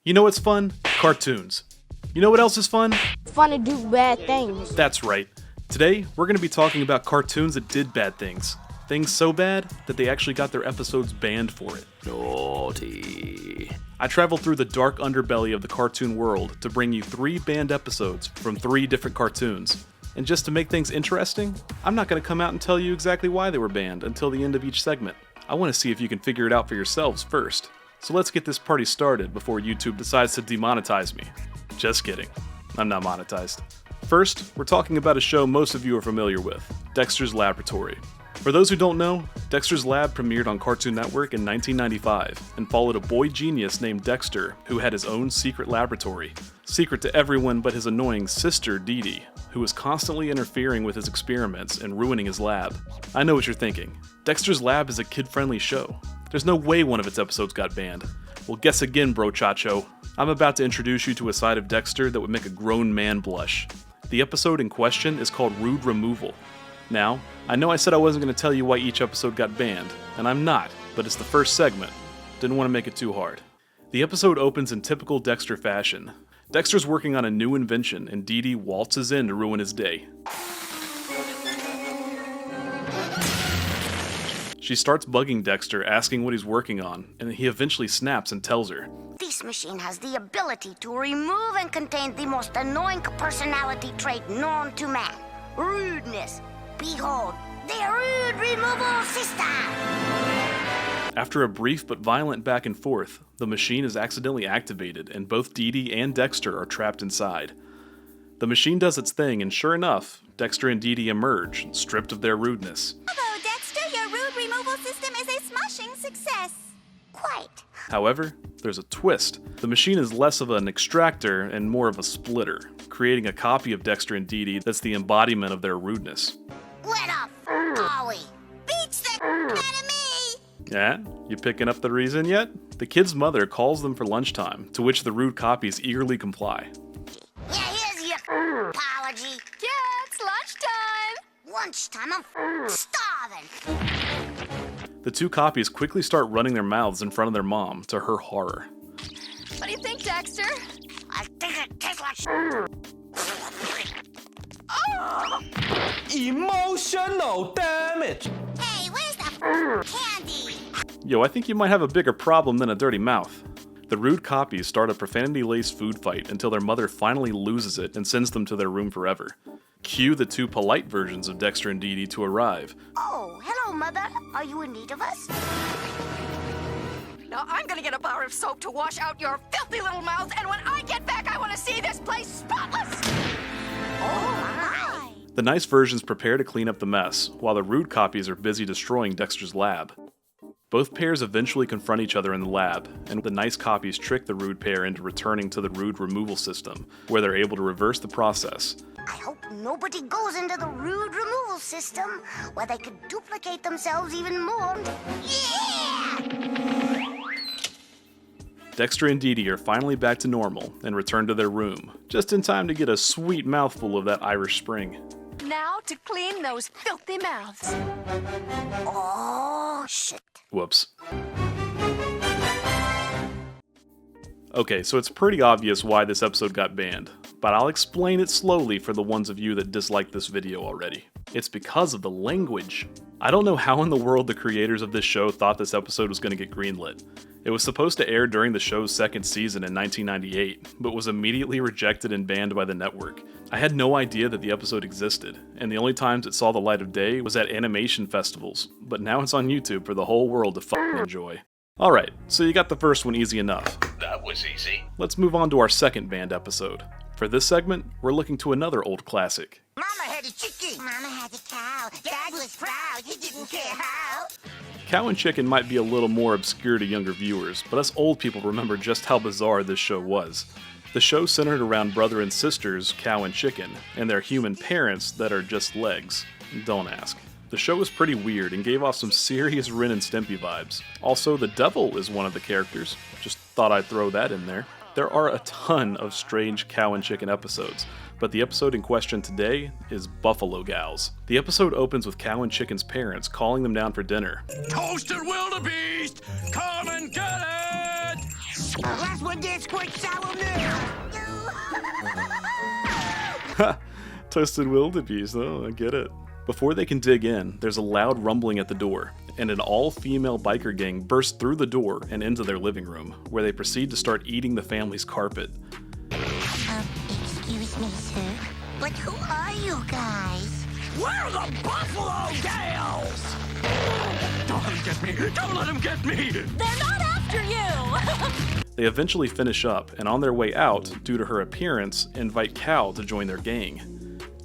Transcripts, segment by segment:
You know what's fun? Cartoons. You know what else is fun? Fun to do bad things. That's right. Today, we're going to be talking about cartoons that did bad things. Things so bad that they actually got their episodes banned for it. Naughty. I traveled through the dark underbelly of the cartoon world to bring you 3 banned episodes from 3 different cartoons. And just to make things interesting, I'm not going to come out and tell you exactly why they were banned until the end of each segment. I want to see if you can figure it out for yourselves first. So let's get this party started before YouTube decides to demonetize me. Just kidding. I'm not monetized. First, we're talking about a show most of you are familiar with, Dexter's Laboratory. For those who don't know, Dexter's Lab premiered on Cartoon Network in 1995 and followed a boy genius named Dexter who had his own secret laboratory. Secret to everyone but his annoying sister Dee Dee, who was constantly interfering with his experiments and ruining his lab. I know what you're thinking. Dexter's Lab is a kid-friendly show. There's no way one of its episodes got banned. Well, guess again, bro chacho. I'm about to introduce you to a side of Dexter that would make a grown man blush. The episode in question is called Rude Removal. Now, I know I said I wasn't going to tell you why each episode got banned, and I'm not, but it's the first segment. Didn't want to make it too hard. The episode opens in typical Dexter fashion. Dexter's working on a new invention, and Dee Dee waltzes in to ruin his day. She starts bugging Dexter, asking what he's working on, and he eventually snaps and tells her. This machine has the ability to remove and contain the most annoying personality trait known to man. Rudeness. Behold, the Rude Removal System! After a brief but violent back and forth, the machine is accidentally activated and both Dee Dee and Dexter are trapped inside. The machine does its thing and sure enough, Dexter and Dee Dee emerge, stripped of their rudeness. Hello, Dexter, your Rude Removal System is a smashing success. Quite. However, there's a twist. The machine is less of an extractor and more of a splitter, creating a copy of Dexter and Dee Dee that's the embodiment of their rudeness. What a are we? Beats the out of me! Yeah? You picking up the reason yet? The kid's mother calls them for lunchtime, to which the rude copies eagerly comply. Yeah, here's your apology. Yeah, it's lunchtime! Lunchtime, I'm starving. The 2 copies quickly start running their mouths in front of their mom, to her horror. What do you think, Dexter? I think it tastes like Emotional damage. Hey, where's the candy? Yo, I think you might have a bigger problem than a dirty mouth. The rude copies start a profanity-laced food fight until their mother finally loses it and sends them to their room forever. Cue the 2 polite versions of Dexter and Dee Dee to arrive. Oh, hello, Mother. Are you in need of us? Now I'm gonna get a bar of soap to wash out your filthy little mouths, and when I get back, I want to see this place spotless! Oh, my. The nice versions prepare to clean up the mess, while the rude copies are busy destroying Dexter's lab. Both pairs eventually confront each other in the lab, and the nice copies trick the rude pair into returning to the Rude Removal System, where they're able to reverse the process. I hope nobody goes into the Rude Removal System, where they could duplicate themselves even more. Yeah! Dexter and Dee Dee are finally back to normal and return to their room, just in time to get a sweet mouthful of that Irish Spring. Now to clean those filthy mouths. Oh, shit. Whoops. Okay, so it's pretty obvious why this episode got banned, but I'll explain it slowly for the ones of you that disliked this video already. It's because of the language. I don't know how in the world the creators of this show thought this episode was going to get greenlit. It was supposed to air during the show's 2nd season in 1998, but was immediately rejected and banned by the network. I had no idea that the episode existed, and the only times it saw the light of day was at animation festivals, but now it's on YouTube for the whole world to fucking enjoy. Alright, so you got the first one easy enough. That was easy. Let's move on to our second banned episode. For this segment, we're looking to another old classic. Mama had a chicken. Mama had a cow. Dad was proud. He didn't care how. Cow and Chicken might be a little more obscure to younger viewers, but us old people remember just how bizarre this show was. The show centered around brother and sisters, Cow and Chicken, and their human parents that are just legs. Don't ask. The show was pretty weird and gave off some serious Ren and Stimpy vibes. Also, the devil is one of the characters. Just thought I'd throw that in there. There are a ton of strange Cow and Chicken episodes, but the episode in question today is Buffalo Gals. The episode opens with Cow and Chicken's parents calling them down for dinner. Toasted wildebeest, come and get it! Last one gets quick sour milk. Toasted wildebeest, though, I get it. Before they can dig in, there's a loud rumbling at the door, and an all-female biker gang bursts through the door and into their living room, where they proceed to start eating the family's carpet. Excuse me, sir, but who are you guys? We're the Buffalo Gals! Don't let him get me! Don't let him get me! They're not after you! They eventually finish up, and on their way out, due to her appearance, invite Cow to join their gang.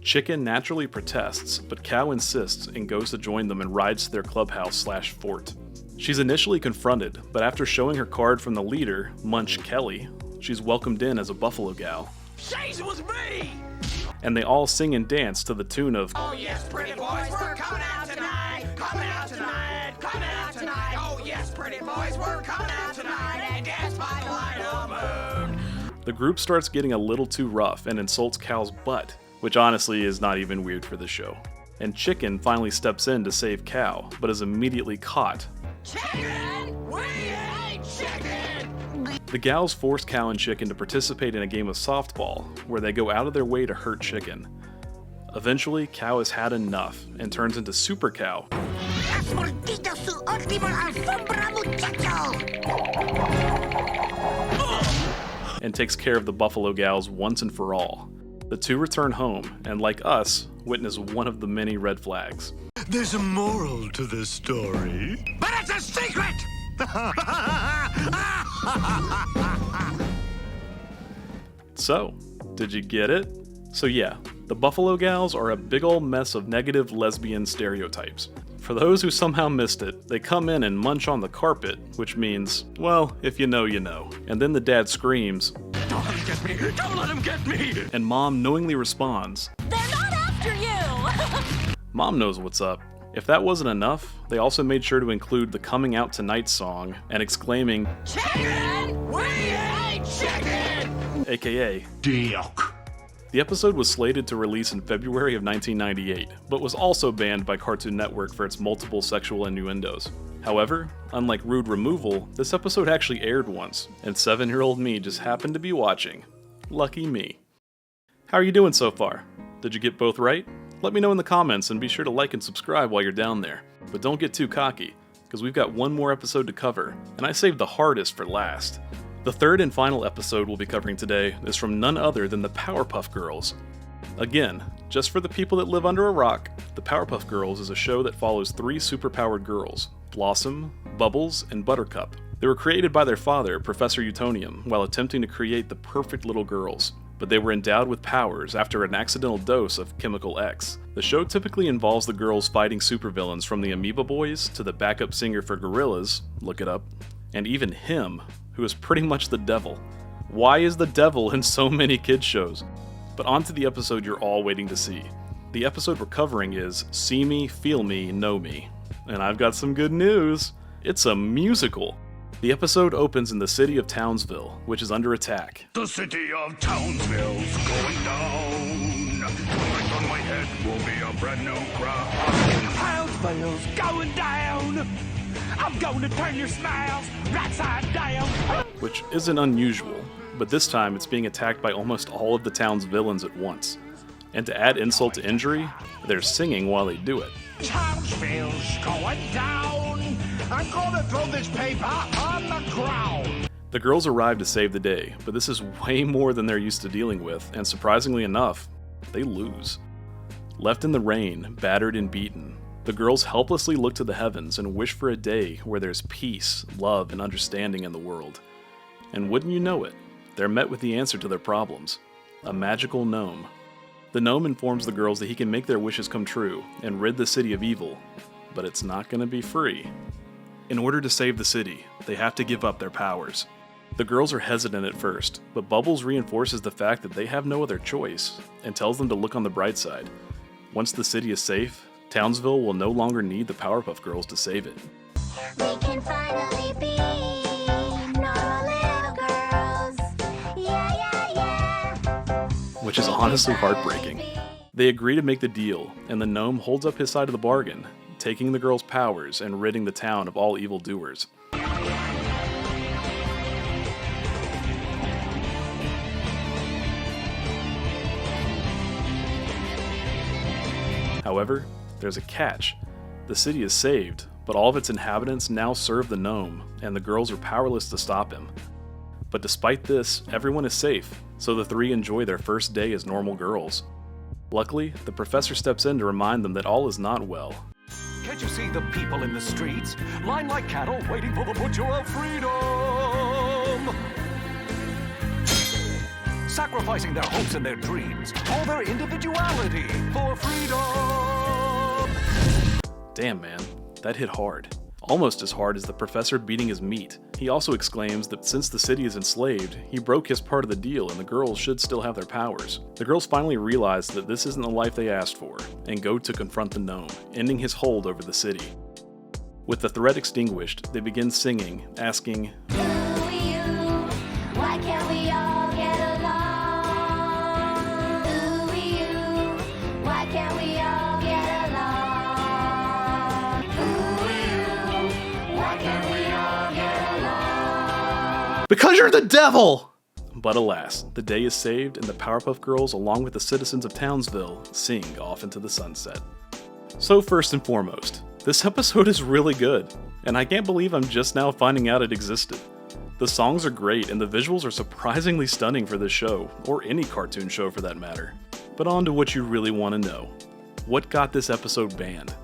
Chicken naturally protests, but Cow insists and goes to join them and rides to their clubhouse/fort. She's initially confronted, but after showing her card from the leader, Munch Kelly, she's welcomed in as a Buffalo Gal. She's with me! And they all sing and dance to the tune of Oh yes, pretty boys, we're coming out tonight! Coming out tonight! Coming out tonight! Oh yes, pretty boys, we're coming out tonight! And dance by the light of the moon! The group starts getting a little too rough and insults Cow's butt, which honestly is not even weird for the show. And Chicken finally steps in to save Cow, but is immediately caught. Chicken! We ain't chicken! The gals force Cow and Chicken to participate in a game of softball, where they go out of their way to hurt Chicken. Eventually, Cow has had enough and turns into Super Cow and takes care of the Buffalo Gals once and for all. The two return home, and like us, witness one of the many red flags. There's a moral to this story. But it's a secret! So, did you get it? So yeah, the Buffalo Gals are a big ol' mess of negative lesbian stereotypes. For those who somehow missed it, they come in and munch on the carpet, which means, well, if you know, you know. And then the dad screams, Don't let him get me! Don't let him get me! and Mom knowingly responds, They're not after you! Mom knows what's up. If that wasn't enough, they also made sure to include the Coming Out Tonight song and exclaiming, Chicken! We ain't chicken! aka Dick. The episode was slated to release in February of 1998, but was also banned by Cartoon Network for its multiple sexual innuendos. However, unlike Rude Removal, this episode actually aired once, and 7-year-old me just happened to be watching. Lucky me. How are you doing so far? Did you get both right? Let me know in the comments and be sure to like and subscribe while you're down there. But don't get too cocky, because we've got one more episode to cover, and I saved the hardest for last. The third and final episode we'll be covering today is from none other than the Powerpuff Girls. Again, just for the people that live under a rock, the Powerpuff Girls is a show that follows 3 superpowered girls, Blossom, Bubbles, and Buttercup. They were created by their father, Professor Utonium, while attempting to create the perfect little girls, but they were endowed with powers after an accidental dose of Chemical X. The show typically involves the girls fighting supervillains from the Amoeba Boys to the backup singer for Gorillaz, look it up, and even him, who is pretty much the devil. Why is the devil in so many kids shows? But on to the episode you're all waiting to see. The episode we're covering is See Me, Feel Me, Know Me. And I've got some good news. It's a musical. The episode opens in the city of Townsville, which is under attack. The city of Townsville's going down. Right on my head will be a brand new crown. Townsville's going down! I'm going to turn your smiles right side down! Which isn't unusual, but this time it's being attacked by almost all of the town's villains at once. And to add insult to injury, they're singing while they do it. Townsville's going down. I'm gonna throw this paper on the ground. The girls arrive to save the day, but this is way more than they're used to dealing with, and surprisingly enough, they lose. Left in the rain, battered and beaten, the girls helplessly look to the heavens and wish for a day where there's peace, love, and understanding in the world. And wouldn't you know it, they're met with the answer to their problems: a magical gnome. The gnome informs the girls that he can make their wishes come true and rid the city of evil, but it's not going to be free. In order to save the city, they have to give up their powers. The girls are hesitant at first, but Bubbles reinforces the fact that they have no other choice and tells them to look on the bright side. Once the city is safe, Townsville will no longer need the Powerpuff Girls to save it. We can finally be normal little girls. Yeah. Which is honestly heartbreaking. They agree to make the deal, and the gnome holds up his side of the bargain, taking the girls' powers and ridding the town of all evildoers. However, there's a catch. The city is saved, but all of its inhabitants now serve the gnome, and the girls are powerless to stop him. But despite this, everyone is safe, so the three enjoy their first day as normal girls. Luckily, the professor steps in to remind them that all is not well. Can't you see the people in the streets? Lined like cattle, waiting for the butcher of freedom! Sacrificing their hopes and their dreams, all their individuality for freedom! Damn, man, that hit hard. Almost as hard as the professor beating his meat. He also exclaims that since the city is enslaved, he broke his part of the deal and the girls should still have their powers. The girls finally realize that this isn't the life they asked for, and go to confront the gnome, ending his hold over the city. With the threat extinguished, they begin singing, asking, Who are you? Why can't we all get along? Who are you? Why can't we all get along? Who are you? Why can't we all get along? "Because you're the devil!" But alas, the day is saved and the Powerpuff Girls, along with the citizens of Townsville, sing off into the sunset. So first and foremost, this episode is really good, and I can't believe I'm just now finding out it existed. The songs are great and the visuals are surprisingly stunning for this show, or any cartoon show for that matter. But on to what you really want to know. What got this episode banned?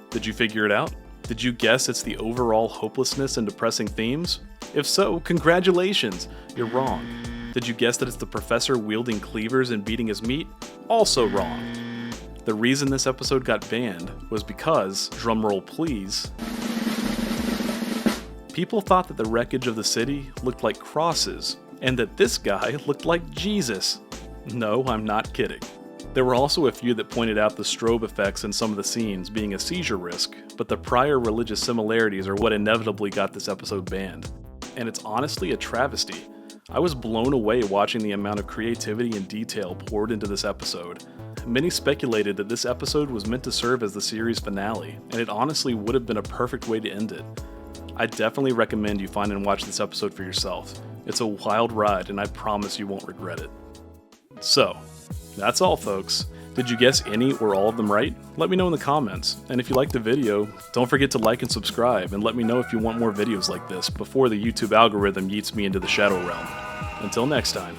Did you figure it out? Did you guess it's the overall hopelessness and depressing themes? If so, congratulations, you're wrong. Did you guess that it's the professor wielding cleavers and beating his meat? Also wrong. The reason this episode got banned was because, drumroll please, people thought that the wreckage of the city looked like crosses, and that this guy looked like Jesus. No, I'm not kidding. There were also a few that pointed out the strobe effects in some of the scenes being a seizure risk, but the prior religious similarities are what inevitably got this episode banned. And it's honestly a travesty. I was blown away watching the amount of creativity and detail poured into this episode. Many speculated that this episode was meant to serve as the series finale, and it honestly would have been a perfect way to end it. I definitely recommend you find and watch this episode for yourself. It's a wild ride, and I promise you won't regret it. So, that's all folks. Did you guess any or all of them right? Let me know in the comments, and if you liked the video, don't forget to like and subscribe, and let me know if you want more videos like this before the YouTube algorithm yeets me into the shadow realm. Until next time.